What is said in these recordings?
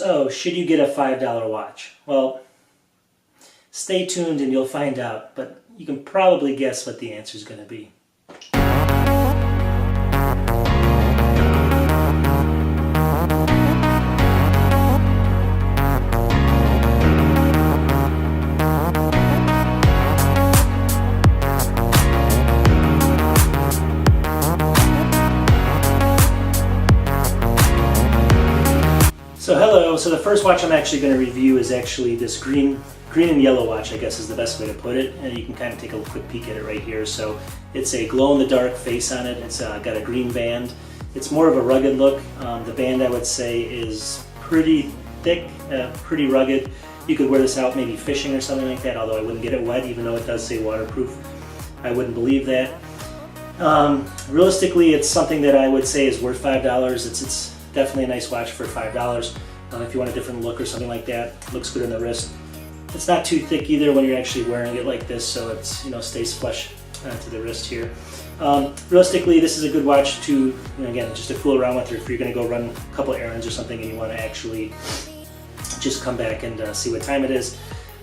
So, should you get a $5 watch? Well, stay tuned and you'll find out, but you can probably guess what the answer is going to be. So hello, so the first watch I'm actually going to review is actually this green and yellow watch, I guess is the best way to put it. And you can kind of take a quick peek at it right here. So it's a glow-in-the-dark face on it. It's got a green band. It's more of a rugged look. The band, I would say, is pretty thick, pretty rugged. You could wear this out maybe fishing or something like that, although I wouldn't get it wet, even though it does say waterproof. I wouldn't believe that. Realistically, it's something that I would say is worth $5. It's definitely a nice watch for $5. If you want a different look or something like that, looks good on the wrist. It's not too thick either when you're actually wearing it like this, so it's stays flush to the wrist here. Realistically, this is a good watch to again just to fool around with, or if you're going to go run a couple errands or something and you want to actually just come back and see what time it is.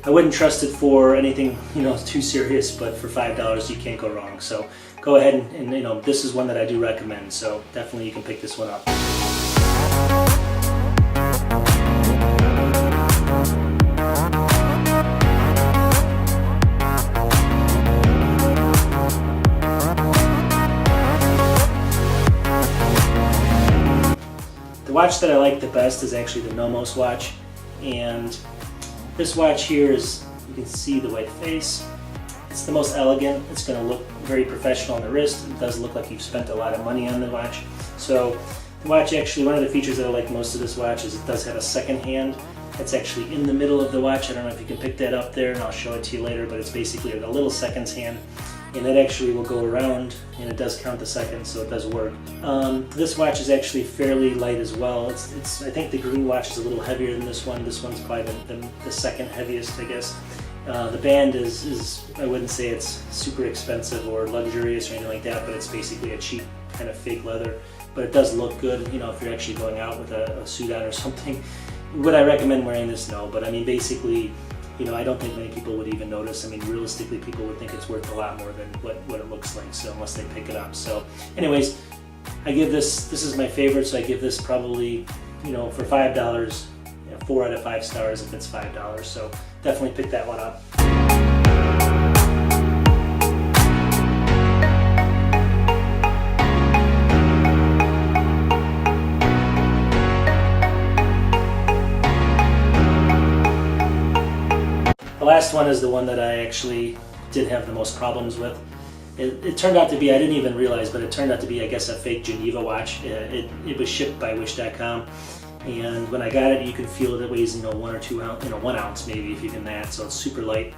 I wouldn't trust it for anything too serious, but for $5 you can't go wrong. So go ahead and this is one that I do recommend. So definitely you can pick this one up. The watch that I like the best is actually the Nomos watch, and this watch here is, you can see the white face. It's the most elegant. It's going to look very professional on the wrist. It does look like you've spent a lot of money on the watch. So the watch actually, one of the features that I like most of this watch is it does have a second hand. It's actually in the middle of the watch. I don't know if you can pick that up there, and I'll show it to you later, but it's basically a little seconds hand. And it actually will go around, and it does count the seconds, so it does work. This watch is actually fairly light as well. I think the green watch is a little heavier than this one. This one's probably the second heaviest, I guess. The band is, I wouldn't say it's super expensive or luxurious or anything like that, but it's basically a cheap kind of fake leather. But it does look good, if you're actually going out with a suit on or something. Would I recommend wearing this? No, but I mean, basically, I don't think many people would even notice. I mean, realistically, people would think it's worth a lot more than what it looks like, so unless they pick it up. So anyways, I give this is my favorite, so I give this probably, for $5, 4 out of 5 stars if it's $5. So definitely pick that one up. The last one is the one that I actually did have the most problems with. It turned out to be, I didn't even realize, but it turned out to be, I guess, a fake Geneva watch. It was shipped by Wish.com, and when I got it, you can feel it weighs 1 or 2 ounce, 1 ounce maybe, if even that. So it's super light,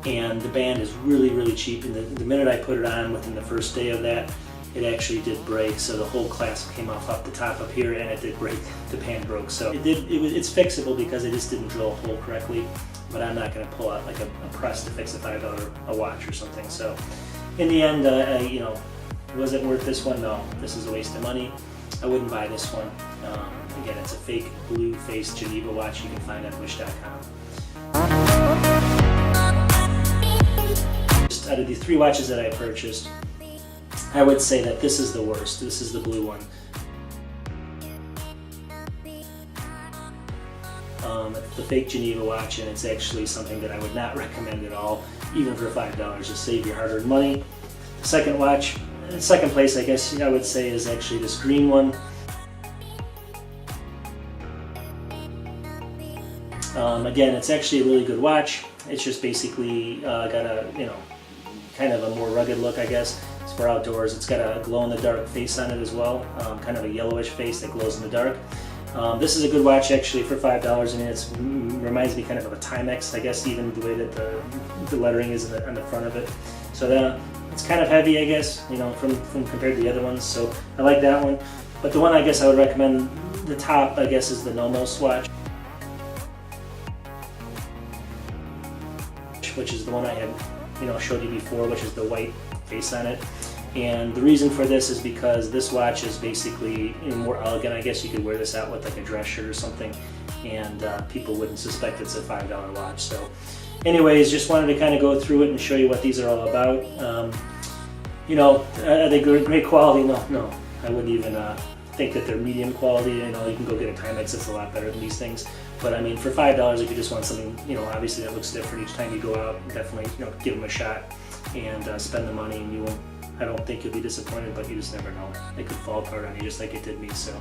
and the band is really, really cheap. And the minute I put it on, within the first day of that, it actually did break. So the whole clasp came off the top up here, and it did break. The band broke. So it's fixable because it just didn't drill a hole correctly. But I'm not going to pull out like a press to fix a $5 watch or something. So in the end, was it worth this one? No, this is a waste of money. I wouldn't buy this one. Again, it's a fake blue-faced Geneva watch you can find on Wish.com. Just out of the 3 watches that I purchased, I would say that this is the worst. This is the blue one. It's the fake Geneva watch, and it's actually something that I would not recommend at all, even for $5. Just save your hard-earned money. The second watch, in second place, I guess I would say, is actually this green one. Again, it's actually a really good watch. It's just basically got a kind of a more rugged look, I guess. It's for outdoors. It's got a glow-in-the-dark face on it as well, kind of a yellowish face that glows in the dark. This is a good watch actually for $5. I mean, it reminds me kind of a Timex, I guess, even the way that the lettering is on the front of it. So it's kind of heavy, I guess, from compared to the other ones. So I like that one. But the one I guess I would recommend, the top, I guess, is the Nomos watch, which is the one I had showed you before, which is the white face on it. And the reason for this is because this watch is basically more elegant. I guess you could wear this out with like a dress shirt or something. and people wouldn't suspect it's a $5 watch. So anyways, just wanted to kind of go through it and show you what these are all about. You know, are they great quality? No, I wouldn't even think that they're medium quality. You know, you can go get a Timex that's a lot better than these things. But I mean, for $5, if you just want something, you know, obviously that looks different each time you go out, definitely, you know, give them a shot and spend the money, and you won't. I don't think you'll be disappointed, but you just never know. It could fall apart on you just like it did me. So.